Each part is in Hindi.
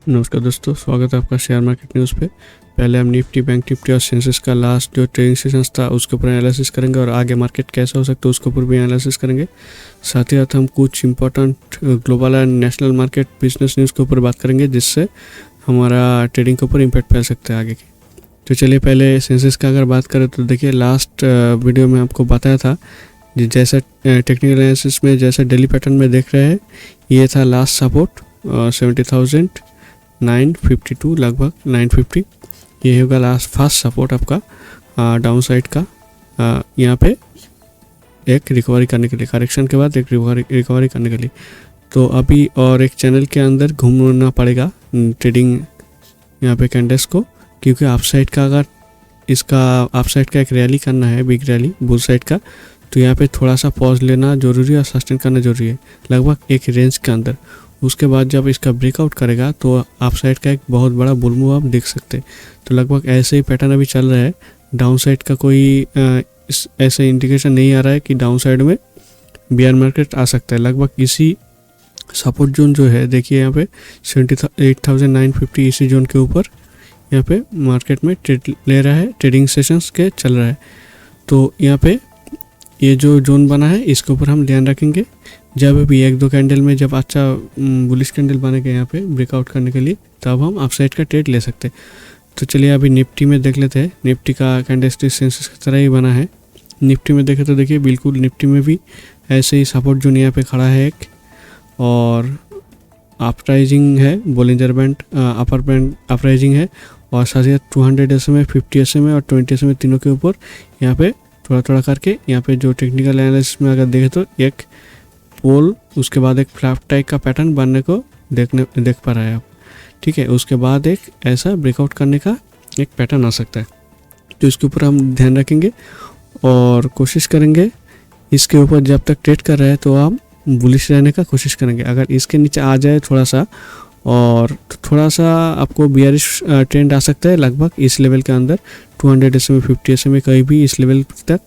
नमस्कार दोस्तों, स्वागत है आपका शेयर मार्केट न्यूज़ पे। पहले हम निफ्टी, बैंक निफ्टी और सेंसेक्स का लास्ट जो ट्रेडिंग सेशंस था उसके ऊपर एनालिसिस करेंगे और आगे मार्केट कैसा हो सकता है उसके ऊपर भी एनालिसिस करेंगे। साथ ही साथ हम कुछ important global and national market business news के ऊपर बात करेंगे जिससे हमारा ट्रेडिंग के ऊपर इम्पैक्ट फैल सकता है आगे की। तो चलिए पहले सेंसेक्स का अगर बात करें तो देखिए, लास्ट वीडियो में आपको बताया था जैसा टेक्निकल एनालिसिस में जैसा डेली पैटर्न में देख रहे हैं, ये था लास्ट सपोर्ट 70,952 लगभग 950। ये होगा लास्ट फर्स्ट सपोर्ट आपका डाउन साइड का। यहाँ पे एक रिकवरी करने के लिए, करेक्शन के बाद एक रिकवरी करने के लिए। तो अभी और एक चैनल के अंदर घूमना पड़ेगा ट्रेडिंग यहाँ पे कैंडल्स को, क्योंकि अपसाइड का अगर इसका अपसाइड का एक रैली करना है, बिग रैली बुल साइड का, तो यहाँ पे थोड़ा सा पॉज लेना जरूरी है और सस्टेन करना जरूरी है लगभग एक रेंज के अंदर। उसके बाद जब इसका ब्रेकआउट करेगा तो आप साइड का एक बहुत बड़ा बुल मूव आप देख सकते हैं। तो लगभग ऐसे ही पैटर्न अभी चल रहा है। डाउन साइड का कोई ऐसे इंडिकेशन नहीं आ रहा है कि डाउन साइड में बियर मार्केट आ सकता है। लगभग इसी सपोर्ट जोन जो है देखिए यहाँ पे 78,950 इसी जोन के ऊपर यहाँ पे मार्केट में ट्रेड ले रहा है, ट्रेडिंग सेशंस के चल रहा है। तो यहाँ पे ये जो जोन बना है इसके ऊपर हम ध्यान रखेंगे। जब भी एक दो कैंडल में जब अच्छा बुलिश कैंडल बनेगा यहाँ पे ब्रेकआउट करने के लिए, तब हम अपसाइड का ट्रेड ले सकते हैं। तो चलिए अभी निफ्टी में देख लेते हैं। निफ्टी का कैंडलस्टिक सेंसेक्स की तरह ही बना है। निफ्टी में देखें तो देखिए बिल्कुल निफ्टी में भी ऐसे ही सपोर्ट जोन यहाँ पे खड़ा है एक, और अपराइजिंग है, Bollinger band upper band uprising है, और साथ ही 200 SMA, 50 SMA और 20 SMA तीनों के ऊपर यहाँ पे थोड़ा थोड़ा करके यहाँ पे जो टेक्निकल एनालिसिस में अगर देखें तो एक पोल, उसके बाद एक फ्लैप टाइप का पैटर्न बनने को देख पा रहा है आप। ठीक है, उसके बाद एक ऐसा ब्रेकआउट करने का एक पैटर्न आ सकता है। तो इसके ऊपर हम ध्यान रखेंगे और कोशिश करेंगे इसके ऊपर जब तक ट्रेड कर रहे हैं तो हम बुलिश रहने का कोशिश करेंगे। अगर इसके नीचे आ जाए थोड़ा सा, और थोड़ा सा आपको बियरिश ट्रेंड आ सकता है लगभग इस लेवल के अंदर 200 SMA, 50 SMA कहीं भी इस लेवल तक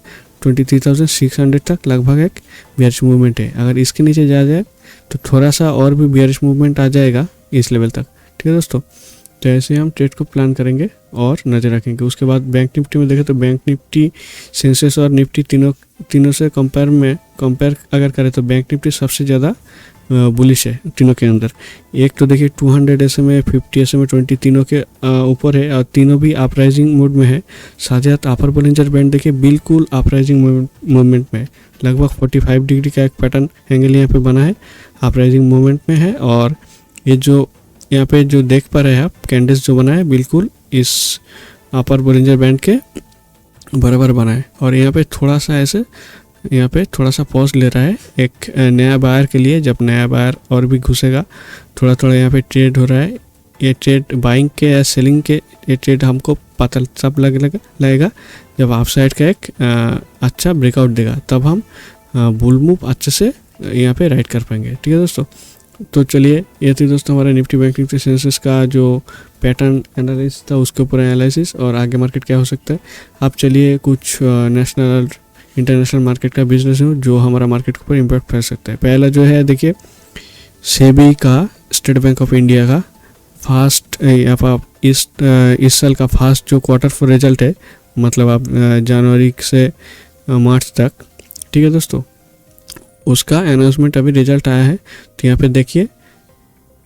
23,600 तक लगभग एक बियरिश मूवमेंट है। अगर इसके नीचे जा जाए तो थोड़ा सा और भी बियरिश मूवमेंट आ जाएगा इस लेवल तक। ठीक है दोस्तों, तो ऐसे हम ट्रेड को प्लान करेंगे और नज़र रखेंगे। उसके बाद बैंक निफ्टी में देखें तो बैंक निफ्टी, सेंसेक्स और निफ्टी तीनों से कंपेयर अगर करें तो बैंक निफ्टी सबसे ज़्यादा बुलिश है तीनों के अंदर। एक तो देखिए 200 SMA, 50 SMA, 20 तीनों के ऊपर है और तीनों भी अपराइजिंग मोड में है। साथ ही साथ अपर बोलिंजर बैंड देखिए बिल्कुल अपराइजिंग मूवमेंट में है। लगभग 45 डिग्री का एक पैटर्न एंगल यहाँ पे बना है, अपराइजिंग मूवमेंट में है। और ये जो यहाँ पे जो देख पा रहे हैं आप कैंडल्स जो बना है बिल्कुल इस अपर बोलिंजर बैंड के बराबर बना है। और यहाँ पे थोड़ा सा ऐसे यहाँ पे थोड़ा सा पॉज ले रहा है एक नया बायर के लिए। जब नया बायर और भी घुसेगा थोड़ा थोड़ा यहाँ पे ट्रेड हो रहा है। ये ट्रेड बाइंग के या सेलिंग के ये ट्रेड हमको पता सब लगेगा जब आप साइड का एक अच्छा ब्रेकआउट देगा, तब हम बुल मूव अच्छे से यहाँ पे राइड कर पाएंगे। ठीक है दोस्तों, तो चलिए ये थी दोस्तों हमारे निफ्टी बैंक निफ्टी सेंसेक्स का जो पैटर्न एनालिसिस था उसके ऊपर एनालिसिस और आगे मार्केट क्या हो सकता है। अब चलिए कुछ नेशनल इंटरनेशनल मार्केट का बिजनेस है जो हमारा मार्केट के ऊपर इम्पैक्ट फैल सकता है। पहला जो है देखिए, सेबी का, स्टेट बैंक ऑफ इंडिया का फास्ट इस साल का फास्ट जो क्वार्टर 4 रिजल्ट है, मतलब आप जनवरी से मार्च तक, ठीक है दोस्तों, उसका अनाउंसमेंट अभी रिजल्ट आया है। तो यहाँ पे देखिए,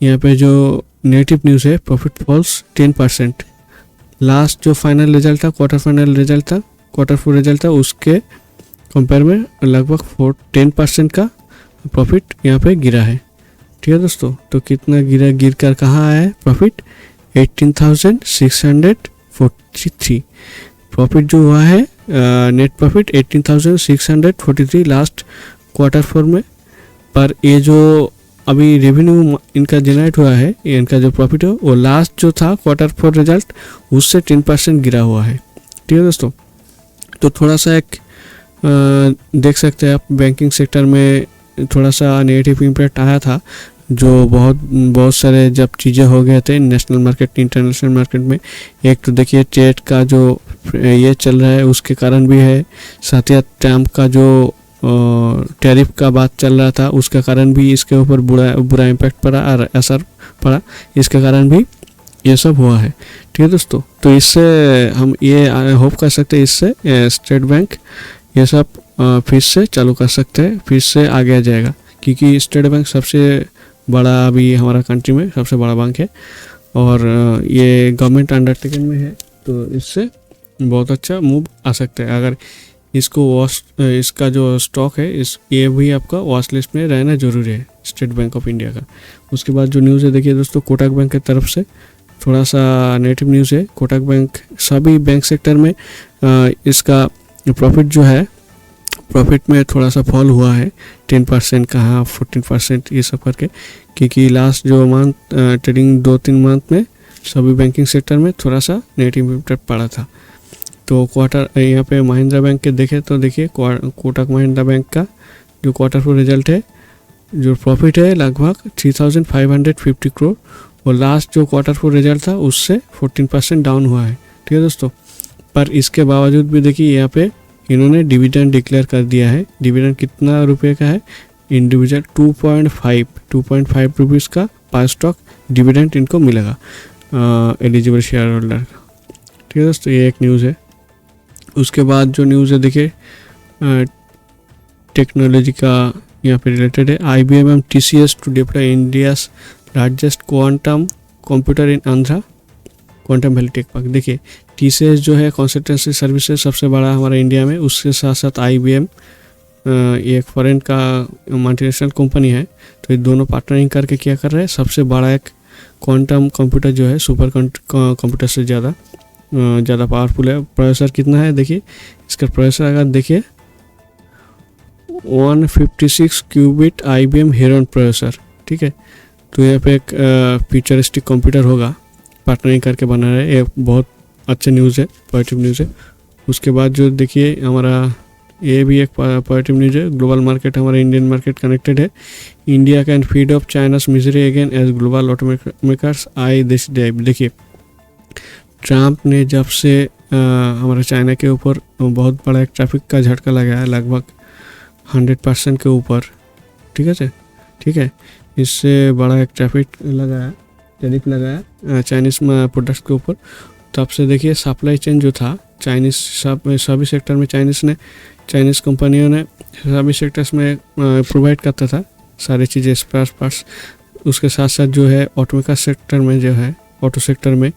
यहाँ पे जो नेगेटिव न्यूज़ है, प्रॉफिट फॉल्स 10%। लास्ट जो फाइनल रिजल्ट था, क्वार्टर फाइनल रिजल्ट था, क्वार्टर 4 रिजल्ट था, उसके कंपेयर में लगभग 10% का प्रॉफिट यहाँ पे गिरा है। ठीक है दोस्तों, तो कितना गिर कर कहाँ आया है प्रॉफिट? 18,643 प्रॉफिट जो हुआ है, नेट प्रॉफिट 18,643 लास्ट क्वार्टर 4 में। पर ये जो अभी रेवेन्यू इनका जनरेट हुआ है, इनका जो प्रॉफिट है वो लास्ट जो था क्वार्टर 4 रिजल्ट उससे 10% गिरा हुआ है। ठीक है दोस्तों, तो थोड़ा सा एक देख सकते हैं आप बैंकिंग सेक्टर में थोड़ा सा नेगेटिव इम्पैक्ट आया था, जो बहुत सारे जब चीज़ें हो गए थे नेशनल मार्केट इंटरनेशनल मार्केट में। एक तो देखिए ट्रेड का जो ये चल रहा है उसके कारण भी है, साथ ही ट्रम्प का जो टैरिफ का बात चल रहा था उसका कारण भी इसके ऊपर बुरा इम्पैक्ट पड़ा और असर पड़ा, इसके कारण भी ये सब हुआ है। ठीक है दोस्तों, तो इससे हम ये होप कर सकते हैं इससे स्टेट बैंक ये सब फिर से चालू कर सकते हैं, फिर से आगे आ जाएगा, क्योंकि स्टेट बैंक सबसे बड़ा अभी हमारा कंट्री में सबसे बड़ा बैंक है और ये गवर्नमेंट अंडरटेकिंग में है, तो इससे बहुत अच्छा मूव आ सकता है। अगर इसको इसका जो स्टॉक है ये भी आपका वॉच लिस्ट में रहना जरूरी है स्टेट बैंक ऑफ इंडिया का। उसके बाद जो न्यूज़ है देखिए दोस्तों, कोटक बैंक की तरफ से थोड़ा सा नेगेटिव न्यूज़ है। कोटक बैंक सभी बैंक सेक्टर में इसका प्रॉफिट जो है, प्रॉफिट में थोड़ा सा फॉल हुआ है, 10% कहाँ 14% ये सब करके, क्योंकि लास्ट जो मंथ ट्रेडिंग 2-3 मंथ में सभी बैंकिंग सेक्टर में थोड़ा सा नेगेटिव इम्पैक्ट पड़ा था। तो क्वार्टर यहाँ पे महिंद्रा बैंक के देखें तो देखिए कोटक महिंद्रा बैंक का जो क्वार्टर 4 रिजल्ट है, जो प्रॉफिट है लगभग 3550 करोड़ और लास्ट जो क्वार्टर 4 रिजल्ट था उससे 14% डाउन हुआ है। ठीक है दोस्तों, पर इसके बावजूद भी देखिए यहाँ पे इन्होंने डिविडेंड डिक्लेयर कर दिया है। डिविडेंड कितना रुपए का है, इंडिविजुअल 2.5 रुपीज़ का पर स्टॉक डिविडेंड इनको मिलेगा एलिजिबल शेयर होल्डर का। ठीक है दोस्तों, ये एक न्यूज़ है। उसके बाद जो न्यूज़ है देखिए टेक्नोलॉजी का यहाँ पे रिलेटेड है। IBM and TCS to deploy India's largest quantum computer in Andhra quantum valley tech park. देखिए TCS जो है कंसल्टेंसी सर्विसेज सबसे बड़ा हमारा इंडिया में, उसके साथ साथ IBM ये एक फॉरेन का मल्टीनेशनल कंपनी है, तो ये दोनों पार्टनरिंग करके क्या कर रहे हैं, सबसे बड़ा एक क्वांटम कंप्यूटर जो है सुपर कंप्यूटर से ज़्यादा पावरफुल है। प्रोसेसर कितना है देखिए, इसका प्रोसेसर अगर देखिए 156 क्यूबिट IBM हेरॉन प्रोसेसर। ठीक है, तो यहाँ पे एक फ्यूचरिस्टिक कंप्यूटर होगा, पार्टनरिंग करके बना रहे हैं, ये बहुत अच्छा न्यूज़ है, पॉजिटिव न्यूज़ है। उसके बाद जो देखिए हमारा ये भी एक पॉजिटिव न्यूज़ है, ग्लोबल मार्केट हमारा इंडियन मार्केट कनेक्टेड है। India can feed off China's misery again as global automakers eye this day. देखिए ट्रम्प ने जब से हमारे चाइना के ऊपर बहुत बड़ा एक ट्रैफिक का झटका लगाया, लगभग 100% के ऊपर। ठीक है, इससे बड़ा एक ट्रैफिक लगाया, टैरिफ लगाया चाइनीज़ प्रोडक्ट्स के ऊपर। तब से देखिए सप्लाई चेन जो था चाइनीज़ सभी सेक्टर में चाइनीज़ कंपनियों ने सभी सेक्टर्स में प्रोवाइड करता था सारी चीज़ें, स्पेयर पार्ट्स। उसके साथ साथ जो है ऑटोमेकर सेक्टर में जो है, ऑटो सेक्टर में,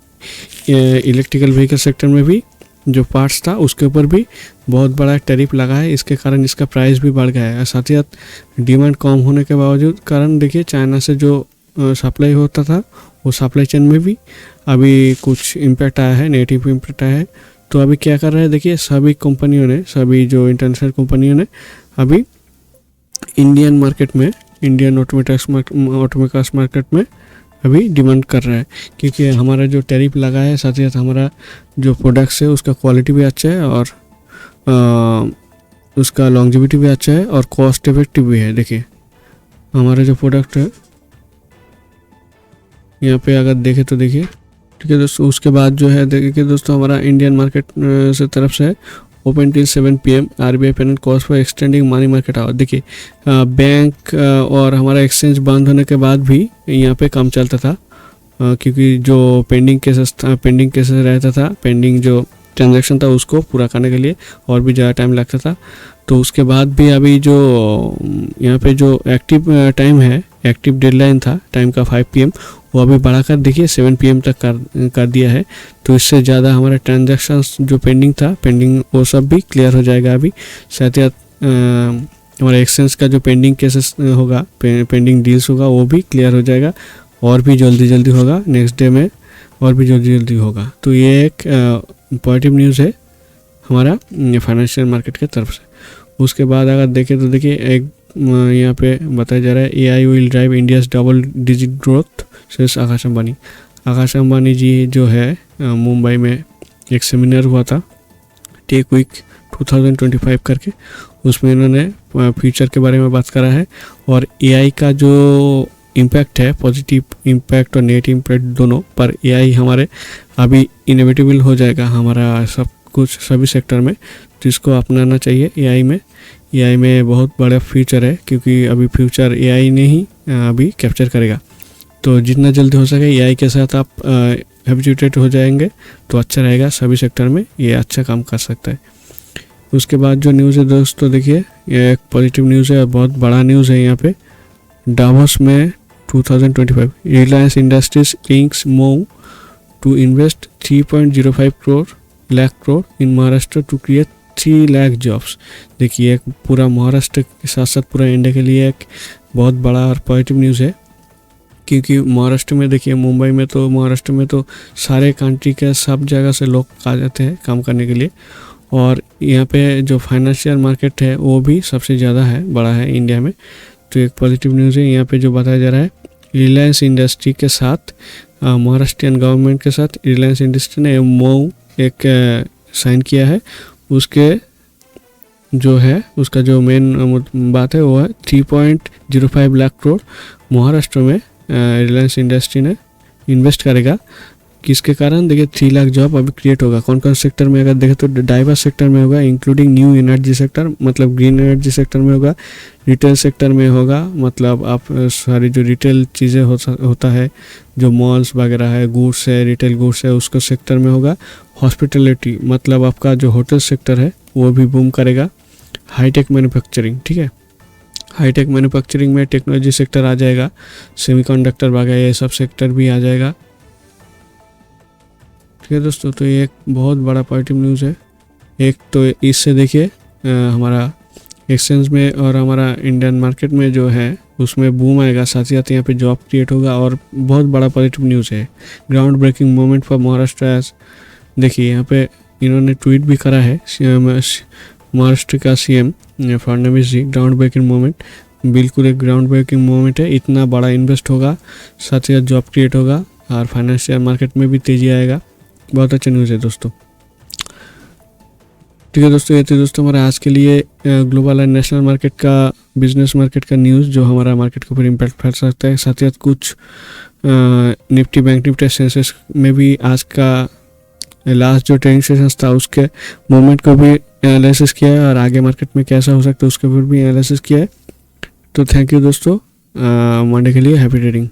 इलेक्ट्रिकल व्हीकल सेक्टर में भी जो पार्ट्स था उसके ऊपर भी बहुत बड़ा टैरिफ लगा है। इसके कारण इसका प्राइस भी बढ़ गया है। साथ ही साथ डिमांड कम होने के बावजूद कारण देखिए चाइना से जो सप्लाई होता था वो सप्लाई चेन में भी अभी कुछ इम्पैक्ट आया है, नेगेटिव इम्पैक्ट आया है। तो अभी क्या कर रहे हैं देखिए, सभी कंपनियों ने, सभी जो इंटरनेशनल कंपनियों ने अभी इंडियन मार्केट में, इंडियन ऑटोमेकर्स मार्केट में अभी डिमांड कर रहा है, क्योंकि हमारा जो टैरिफ लगा है, साथ ही साथ हमारा जो प्रोडक्ट्स है उसका क्वालिटी भी अच्छा है और उसका लॉन्जिविटी भी अच्छा है और कॉस्ट इफेक्टिव भी है। देखिए हमारा जो प्रोडक्ट है यहाँ पे अगर देखें तो देखिए, ठीक है दोस्तों। उसके बाद जो है देखिए दोस्तों, हमारा इंडियन मार्केट से तरफ से open till 7 PM RBI penal cost for extending money market hour. देखिए बैंक और हमारा एक्सचेंज बंद होने के बाद भी यहाँ पे काम चलता था, क्योंकि जो पेंडिंग केसेस रहता था, पेंडिंग जो ट्रांजैक्शन था उसको पूरा करने के लिए और भी ज़्यादा टाइम लगता था। तो उसके बाद भी अभी जो यहाँ पे जो एक्टिव टाइम है, एक्टिव डेडलाइन था टाइम का 5 PM, वो अभी बढ़ाकर देखिए 7 PM तक कर दिया है। तो इससे ज़्यादा हमारा ट्रांजैक्शंस जो पेंडिंग वो सब भी क्लियर हो जाएगा अभी। साथ ही हमारा एक्सचेंज का जो पेंडिंग केसेस होगा, पेंडिंग डील्स होगा, वो भी क्लियर हो जाएगा और भी जल्दी होगा, नेक्स्ट डे में और भी जल्दी होगा। तो ये एक पॉजिटिव न्यूज़ है हमारा फाइनेंशियल मार्केट के तरफ से। उसके बाद अगर देखें तो देखिए एक यहाँ पे बताया जा रहा है AI will drive India's double digit growth says Akash Ambani ji जो है मुंबई में एक सेमिनार हुआ था टेक वीक 2025 करके, उसमें इन्होंने फ्यूचर के बारे में बात करा है और AI का जो इम्पैक्ट है, पॉजिटिव इम्पैक्ट और नेगेटिव इम्पैक्ट दोनों पर, AI हमारे अभी इनएविटेबल हो जाएगा हमारा सब कुछ सभी सेक्टर में, तो इसको अपनाना चाहिए। AI में बहुत बड़ा फ्यूचर है, क्योंकि अभी फ्यूचर AI ने ही अभी कैप्चर करेगा। तो जितना जल्दी हो सके एआई के साथ आप हैबिचुएटेड हो जाएंगे तो अच्छा रहेगा, सभी सेक्टर में ये अच्छा काम कर सकता है। उसके बाद जो न्यूज़ है दोस्तों देखिए, ये एक पॉजिटिव न्यूज़ है, बहुत बड़ा न्यूज़ है यहाँ पे। डावोस में 2025 Reliance Industries inks move to invest 3.05 lakh crore in Maharashtra to create 3 lakh jobs. देखिए एक पूरा महाराष्ट्र के साथ साथ पूरा इंडिया के लिए एक बहुत बड़ा और पॉजिटिव न्यूज़ है, क्योंकि महाराष्ट्र में देखिए, मुंबई में तो महाराष्ट्र में तो सारे कंट्री के सब जगह से लोग आ जाते हैं काम करने के लिए, और यहाँ पे जो फाइनेंशियल मार्केट है वो भी सबसे ज़्यादा है, बड़ा है इंडिया में। तो एक पॉजिटिव न्यूज़ है यहाँ पे जो बताया जा रहा है। रिलायंस इंडस्ट्री के साथ महाराष्ट्रियन गवर्नमेंट के साथ रिलायंस इंडस्ट्री ने MOU एक साइन किया है। उसके जो है उसका जो मेन बात है वो है 3.05 लाख करोड़ महाराष्ट्र में रिलायंस इंडस्ट्री ने इन्वेस्ट करेगा। किसके कारण? देखिए 3 लाख जॉब अभी क्रिएट होगा। कौन कौन सेक्टर में? अगर देखें तो डाइवर्स सेक्टर में होगा, इंक्लूडिंग न्यू एनर्जी सेक्टर, मतलब ग्रीन एनर्जी सेक्टर में होगा, रिटेल सेक्टर में होगा, मतलब आप सारी जो रिटेल चीज़ें होता है, जो मॉल्स वगैरह है, गुड्स है, रिटेल गुड्स है, उसको सेक्टर में होगा। हॉस्पिटलिटी मतलब आपका जो होटल सेक्टर है वो भी बूम करेगा। हाईटेक मैन्युफैक्चरिंग, ठीक है, हाईटेक मैन्युफैक्चरिंग में टेक्नोलॉजी सेक्टर आ जाएगा, सेमीकंडक्टर वगैरह ये सब सेक्टर भी आ जाएगा। ठीक है दोस्तों, तो ये एक बहुत बड़ा पॉजिटिव न्यूज़ है। एक तो इससे देखिए हमारा एक्सचेंज में और हमारा इंडियन मार्केट में जो है उसमें बूम आएगा, साथ ही साथ यहाँ पे जॉब क्रिएट होगा, और बहुत बड़ा पॉजिटिव न्यूज़ है। Ground breaking moment for Maharashtra edge, देखिए यहाँ पे इन्होंने ट्वीट भी करा है महाराष्ट्र का CM फडणवीस जी। ग्राउंड ब्रेकिंग मोमेंट, बिल्कुल एक ग्राउंड ब्रेकिंग मोमेंट है। इतना बड़ा इन्वेस्ट होगा, साथ ही साथ जॉब क्रिएट होगा, और फाइनेंशियल मार्केट में भी तेज़ी आएगा। बहुत अच्छा न्यूज़ है दोस्तों। ठीक है दोस्तों, ये थी दोस्तों हमारा आज के लिए ग्लोबल एंड नेशनल मार्केट का, बिजनेस मार्केट का न्यूज़ जो हमारा मार्केट के ऊपर इम्पैक्ट फैल सकता है। साथ ही साथ कुछ निफ्टी, बैंक निफ्टी, सेंसेक्स में भी आज का लास्ट जो ट्रेडिंग सेशन था उसके मोमेंट को भी एनालिसिस किया है, और आगे मार्केट में कैसा हो सकता है उसके ऊपर भी एनालिसिस किया है। तो थैंक यू दोस्तों, मंडे के लिए हैप्पी ट्रेडिंग।